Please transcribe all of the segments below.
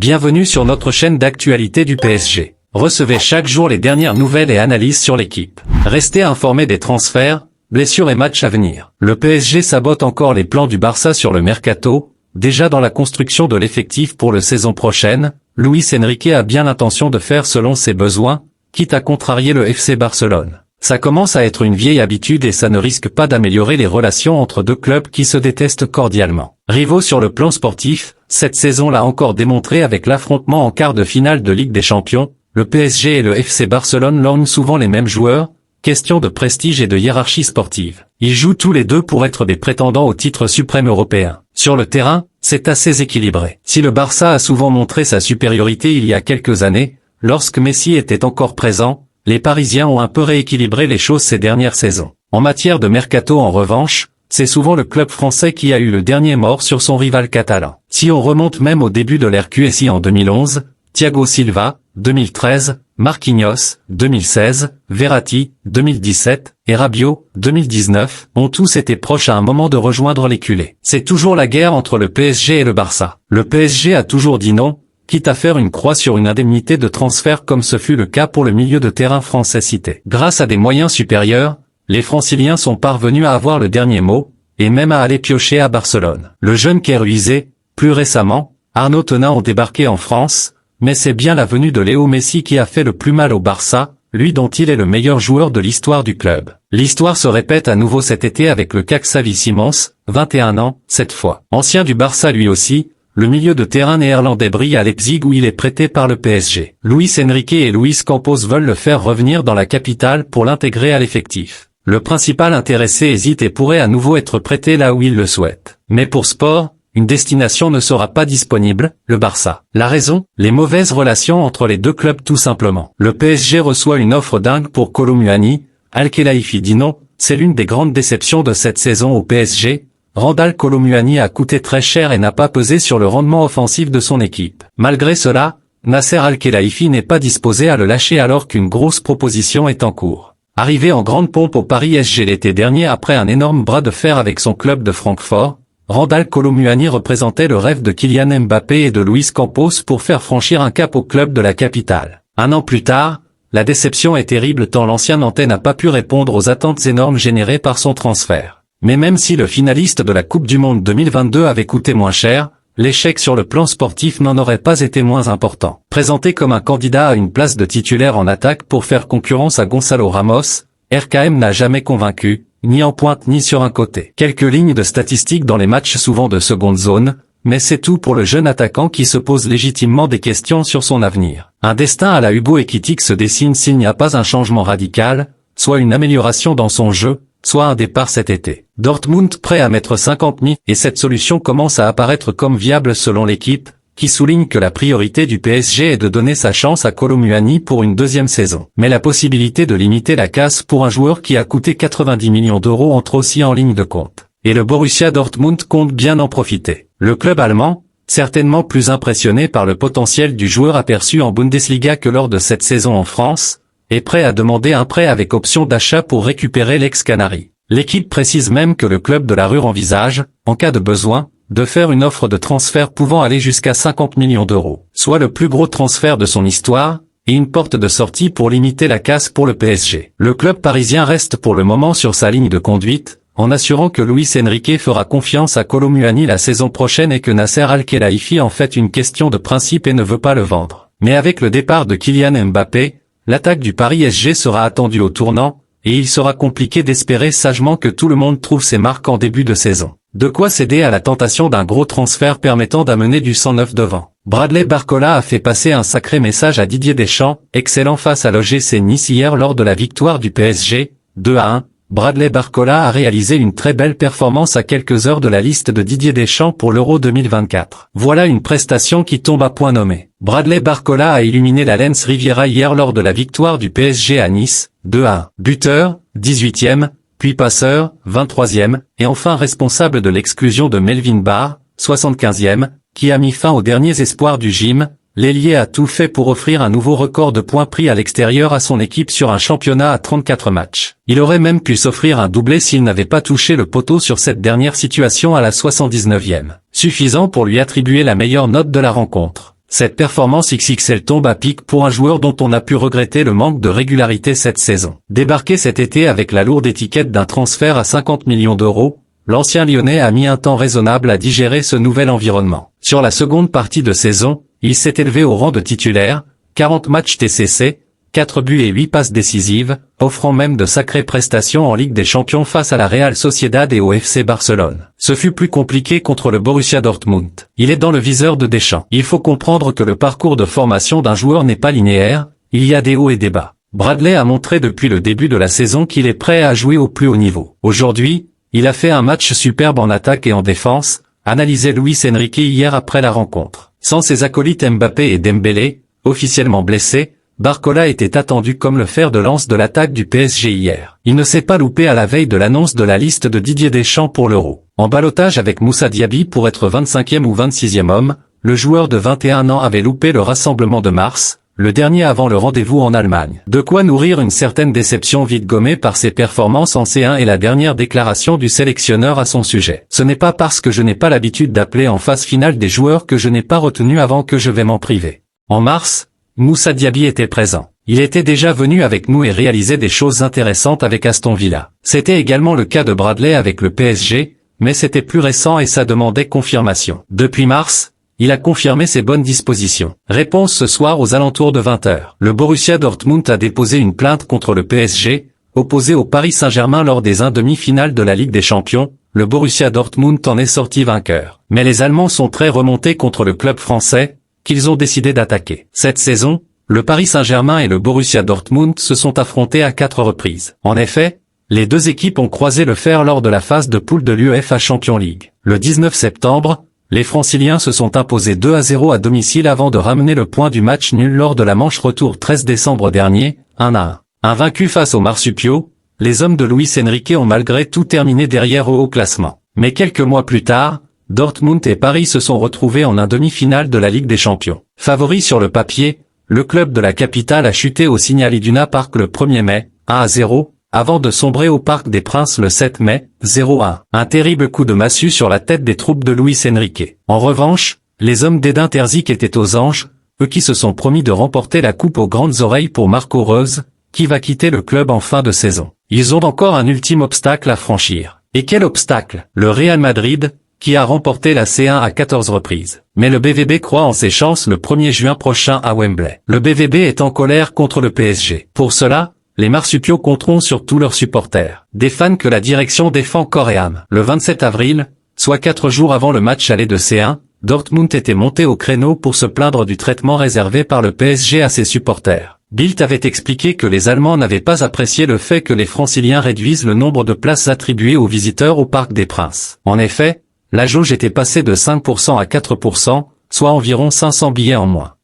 Bienvenue sur notre chaîne d'actualité du PSG. Recevez chaque jour les dernières nouvelles et analyses sur l'équipe. Restez informés des transferts, blessures et matchs à venir. Le PSG sabote encore les plans du Barça sur le mercato. Déjà dans la construction de l'effectif pour la saison prochaine, Luis Enrique a bien l'intention de faire selon ses besoins, quitte à contrarier le FC Barcelone. Ça commence à être une vieille habitude et ça ne risque pas d'améliorer les relations entre deux clubs qui se détestent cordialement. Rivaux sur le plan sportif, cette saison l'a encore démontré avec l'affrontement en quart de finale de Ligue des Champions, le PSG et le FC Barcelone lorgnent souvent les mêmes joueurs, question de prestige et de hiérarchie sportive. Ils jouent tous les deux pour être des prétendants au titre suprême européen. Sur le terrain, c'est assez équilibré. Si le Barça a souvent montré sa supériorité il y a quelques années, lorsque Messi était encore présent, les Parisiens ont un peu rééquilibré les choses ces dernières saisons. En matière de mercato en revanche, c'est souvent le club français qui a eu le dernier mot sur son rival catalan. Si on remonte même au début de l'ère QSI en 2011, Thiago Silva, 2013, Marquinhos, 2016, Verratti, 2017, et Rabiot, 2019, ont tous été proches à un moment de rejoindre les culés. C'est toujours la guerre entre le PSG et le Barça. Le PSG a toujours dit non, quitte à faire une croix sur une indemnité de transfert comme ce fut le cas pour le milieu de terrain français cité. Grâce à des moyens supérieurs, les Franciliens sont parvenus à avoir le dernier mot, et même à aller piocher à Barcelone. Le jeune Kéruisé, plus récemment, Arnaud Tenin ont débarqué en France, mais c'est bien la venue de Léo Messi qui a fait le plus mal au Barça, lui dont il est le meilleur joueur de l'histoire du club. L'histoire se répète à nouveau cet été avec le Xavi Simons, 21 ans, cette fois. Ancien du Barça lui aussi, le milieu de terrain néerlandais brille à Leipzig où il est prêté par le PSG. Luis Enrique et Luis Campos veulent le faire revenir dans la capitale pour l'intégrer à l'effectif. Le principal intéressé hésite et pourrait à nouveau être prêté là où il le souhaite. Mais pour Sport, une destination ne sera pas disponible, le Barça. La raison, les mauvaises relations entre les deux clubs tout simplement. Le PSG reçoit une offre dingue pour Kolo Muani, Al-Khelaifi dit non, c'est l'une des grandes déceptions de cette saison au PSG. Randal Kolo Muani a coûté très cher et n'a pas pesé sur le rendement offensif de son équipe. Malgré cela, Nasser Al-Khelaifi n'est pas disposé à le lâcher alors qu'une grosse proposition est en cours. Arrivé en grande pompe au Paris SG l'été dernier après un énorme bras de fer avec son club de Francfort, Randal Kolo Muani représentait le rêve de Kylian Mbappé et de Luis Campos pour faire franchir un cap au club de la capitale. Un an plus tard, la déception est terrible tant l'ancien Nantais n'a pas pu répondre aux attentes énormes générées par son transfert. Mais même si le finaliste de la Coupe du Monde 2022 avait coûté moins cher, l'échec sur le plan sportif n'en aurait pas été moins important. Présenté comme un candidat à une place de titulaire en attaque pour faire concurrence à Gonzalo Ramos, RKM n'a jamais convaincu, ni en pointe ni sur un côté. Quelques lignes de statistiques dans les matchs souvent de seconde zone, mais c'est tout pour le jeune attaquant qui se pose légitimement des questions sur son avenir. Un destin à la Hugo Ekitike se dessine s'il n'y a pas un changement radical, soit une amélioration dans son jeu, soit un départ cet été. Dortmund prêt à mettre 50 000 et cette solution commence à apparaître comme viable selon l'équipe, qui souligne que la priorité du PSG est de donner sa chance à Kolo Muani pour une deuxième saison. Mais la possibilité de limiter la casse pour un joueur qui a coûté 90 millions d'euros entre aussi en ligne de compte. Et le Borussia Dortmund compte bien en profiter. Le club allemand, certainement plus impressionné par le potentiel du joueur aperçu en Bundesliga que lors de cette saison en France, est prêt à demander un prêt avec option d'achat pour récupérer l'ex-Canari. L'équipe précise même que le club de la Ruhr envisage, en cas de besoin, de faire une offre de transfert pouvant aller jusqu'à 50 millions d'euros, soit le plus gros transfert de son histoire, et une porte de sortie pour limiter la casse pour le PSG. Le club parisien reste pour le moment sur sa ligne de conduite, en assurant que Luis Enrique fera confiance à Kolo Muani la saison prochaine et que Nasser Al-Khelaifi en fait une question de principe et ne veut pas le vendre. Mais avec le départ de Kylian Mbappé, l'attaque du Paris SG sera attendue au tournant, et il sera compliqué d'espérer sagement que tout le monde trouve ses marques en début de saison. De quoi céder à la tentation d'un gros transfert permettant d'amener du sang neuf devant. Bradley Barcola a fait passer un sacré message à Didier Deschamps, excellent face à l'OGC Nice hier lors de la victoire du PSG, 2-1. Bradley Barcola a réalisé une très belle performance à quelques heures de la liste de Didier Deschamps pour l'Euro 2024. Voilà une prestation qui tombe à point nommé. Bradley Barcola a illuminé la Lens Riviera hier lors de la victoire du PSG à Nice, 2-1. Buteur, 18e, puis passeur, 23e, et enfin responsable de l'exclusion de Melvin Barr, 75e, qui a mis fin aux derniers espoirs du gym. L'ailier a tout fait pour offrir un nouveau record de points pris à l'extérieur à son équipe sur un championnat à 34 matchs. Il aurait même pu s'offrir un doublé s'il n'avait pas touché le poteau sur cette dernière situation à la 79e. Suffisant pour lui attribuer la meilleure note de la rencontre. Cette performance XXL tombe à pic pour un joueur dont on a pu regretter le manque de régularité cette saison. Débarqué cet été avec la lourde étiquette d'un transfert à 50 millions d'euros, l'ancien Lyonnais a mis un temps raisonnable à digérer ce nouvel environnement. Sur la seconde partie de saison, il s'est élevé au rang de titulaire, 40 matchs TCC, 4 buts et 8 passes décisives, offrant même de sacrées prestations en Ligue des Champions face à la Real Sociedad et au FC Barcelone. Ce fut plus compliqué contre le Borussia Dortmund. Il est dans le viseur de Deschamps. Il faut comprendre que le parcours de formation d'un joueur n'est pas linéaire, il y a des hauts et des bas. Bradley a montré depuis le début de la saison qu'il est prêt à jouer au plus haut niveau. Aujourd'hui, il a fait un match superbe en attaque et en défense, analysait Luis Enrique hier après la rencontre. Sans ses acolytes Mbappé et Dembélé, officiellement blessés, Barcola était attendu comme le fer de lance de l'attaque du PSG hier. Il ne s'est pas loupé à la veille de l'annonce de la liste de Didier Deschamps pour l'Euro. En ballottage avec Moussa Diaby pour être 25e ou 26e homme, le joueur de 21 ans avait loupé le rassemblement de mars, le dernier avant le rendez-vous en Allemagne. De quoi nourrir une certaine déception vite gommée par ses performances en C1 et la dernière déclaration du sélectionneur à son sujet. Ce n'est pas parce que je n'ai pas l'habitude d'appeler en phase finale des joueurs que je n'ai pas retenu avant que je vais m'en priver. En mars, Moussa Diaby était présent. Il était déjà venu avec nous et réalisait des choses intéressantes avec Aston Villa. C'était également le cas de Bradley avec le PSG, mais c'était plus récent et ça demandait confirmation. Depuis mars, il a confirmé ses bonnes dispositions. Réponse ce soir aux alentours de 20h. Le Borussia Dortmund a déposé une plainte contre le PSG, opposé au Paris Saint-Germain lors des demi-finales de la Ligue des Champions. Le Borussia Dortmund en est sorti vainqueur. Mais les Allemands sont très remontés contre le club français, qu'ils ont décidé d'attaquer. Cette saison, le Paris Saint-Germain et le Borussia Dortmund se sont affrontés à 4 reprises. En effet, les deux équipes ont croisé le fer lors de la phase de poule de l'UEFA Champions League. Le 19 septembre, les Franciliens se sont imposés 2-0 à domicile avant de ramener le point du match nul lors de la manche retour 13 décembre dernier, 1-1. Invaincus face aux Marsupiaux, les hommes de Luis Enrique ont malgré tout terminé derrière au haut classement. Mais quelques mois plus tard, Dortmund et Paris se sont retrouvés en demi-finale de la Ligue des Champions. Favori sur le papier, le club de la capitale a chuté au Signal Iduna Park le 1er mai, 1-0, avant de sombrer au Parc des Princes le 7 mai, 0-1. Un terrible coup de massue sur la tête des troupes de Luis Enrique. En revanche, les hommes d'Edin Terzic étaient aux anges, eux qui se sont promis de remporter la coupe aux grandes oreilles pour Marco Rose, qui va quitter le club en fin de saison. Ils ont encore un ultime obstacle à franchir. Et quel obstacle? Le Real Madrid, qui a remporté la C1 à 14 reprises. Mais le BVB croit en ses chances le 1er juin prochain à Wembley. Le BVB est en colère contre le PSG. Pour cela, les Marsupiaux compteront sur tous leurs supporters. Des fans que la direction défend corps et âme. Le 27 avril, soit 4 jours avant le match aller de C1, Dortmund était monté au créneau pour se plaindre du traitement réservé par le PSG à ses supporters. Bild avait expliqué que les Allemands n'avaient pas apprécié le fait que les Franciliens réduisent le nombre de places attribuées aux visiteurs au Parc des Princes. En effet, la jauge était passée de 5% à 4%, soit environ 500 billets en moins.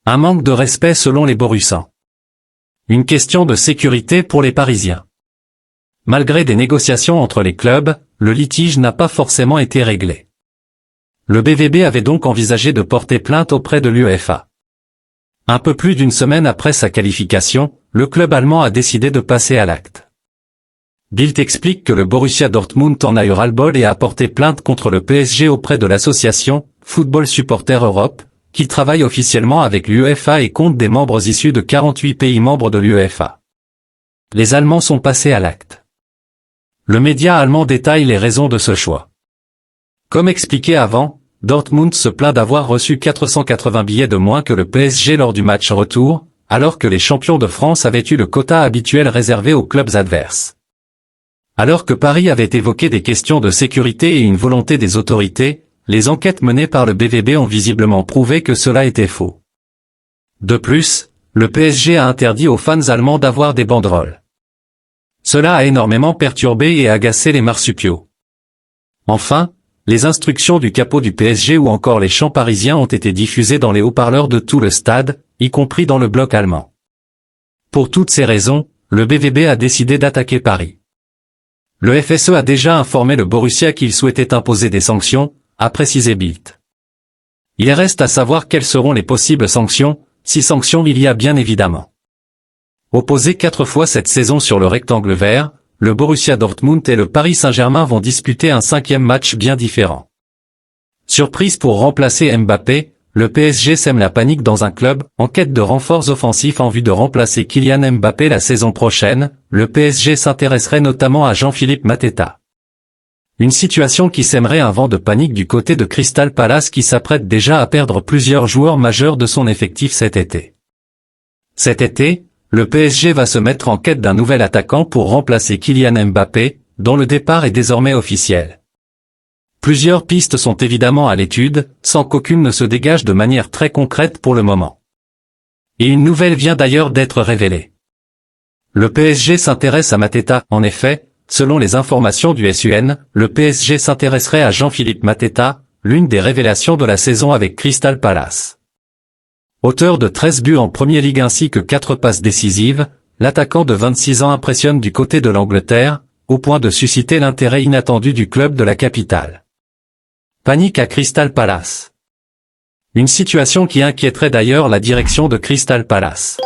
Un manque de respect selon les Borussans. Une question de sécurité pour les Parisiens. Malgré des négociations entre les clubs, le litige n'a pas forcément été réglé. Le BVB avait donc envisagé de porter plainte auprès de l'UEFA. Un peu plus d'une semaine après sa qualification, le club allemand a décidé de passer à l'acte. Bild explique que le Borussia Dortmund en a eu ras-le-bol et a porté plainte contre le PSG auprès de l'association Football Supporters Europe, qui travaille officiellement avec l'UEFA et compte des membres issus de 48 pays membres de l'UEFA. Les Allemands sont passés à l'acte. Le média allemand détaille les raisons de ce choix. Comme expliqué avant, Dortmund se plaint d'avoir reçu 480 billets de moins que le PSG lors du match retour, alors que les champions de France avaient eu le quota habituel réservé aux clubs adverses. Alors que Paris avait évoqué des questions de sécurité et une volonté des autorités, les enquêtes menées par le BVB ont visiblement prouvé que cela était faux. De plus, le PSG a interdit aux fans allemands d'avoir des banderoles. Cela a énormément perturbé et agacé les Marsupiaux. Enfin, les instructions du capot du PSG ou encore les chants parisiens ont été diffusés dans les haut-parleurs de tout le stade, y compris dans le bloc allemand. Pour toutes ces raisons, le BVB a décidé d'attaquer Paris. Le FSE a déjà informé le Borussia qu'il souhaitait imposer des sanctions, a précisé Bild. Il reste à savoir quelles seront les possibles sanctions, si sanctions il y a bien évidemment. Opposés 4 fois cette saison sur le rectangle vert, le Borussia Dortmund et le Paris Saint-Germain vont disputer un 5e match bien différent. Surprise pour remplacer Mbappé, le PSG sème la panique dans un club en quête de renforts offensifs en vue de remplacer Kylian Mbappé la saison prochaine. Le PSG s'intéresserait notamment à Jean-Philippe Mateta. Une situation qui sèmerait un vent de panique du côté de Crystal Palace qui s'apprête déjà à perdre plusieurs joueurs majeurs de son effectif cet été. Cet été, le PSG va se mettre en quête d'un nouvel attaquant pour remplacer Kylian Mbappé, dont le départ est désormais officiel. Plusieurs pistes sont évidemment à l'étude, sans qu'aucune ne se dégage de manière très concrète pour le moment. Et une nouvelle vient d'ailleurs d'être révélée. Le PSG s'intéresse à Mateta. En effet, selon les informations du SUN, le PSG s'intéresserait à Jean-Philippe Mateta, l'une des révélations de la saison avec Crystal Palace. Auteur de 13 buts en Premier League ainsi que 4 passes décisives, l'attaquant de 26 ans impressionne du côté de l'Angleterre, au point de susciter l'intérêt inattendu du club de la capitale. Panique à Crystal Palace. Une situation qui inquiéterait d'ailleurs la direction de Crystal Palace.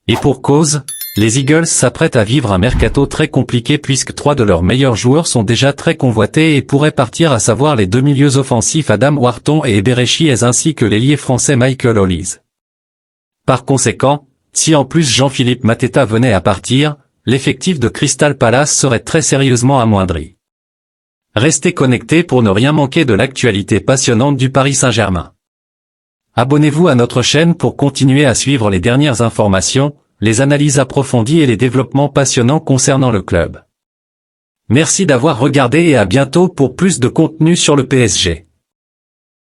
Et pour cause, les Eagles s'apprêtent à vivre un mercato très compliqué puisque 3 de leurs meilleurs joueurs sont déjà très convoités et pourraient partir, à savoir les 2 milieux offensifs Adam Wharton et Eberechi ainsi que l'ailier français Michael Olise. Par conséquent, si en plus Jean-Philippe Mateta venait à partir, l'effectif de Crystal Palace serait très sérieusement amoindri. Restez connectés pour ne rien manquer de l'actualité passionnante du Paris Saint-Germain. Abonnez-vous à notre chaîne pour continuer à suivre les dernières informations, les analyses approfondies et les développements passionnants concernant le club. Merci d'avoir regardé et à bientôt pour plus de contenu sur le PSG.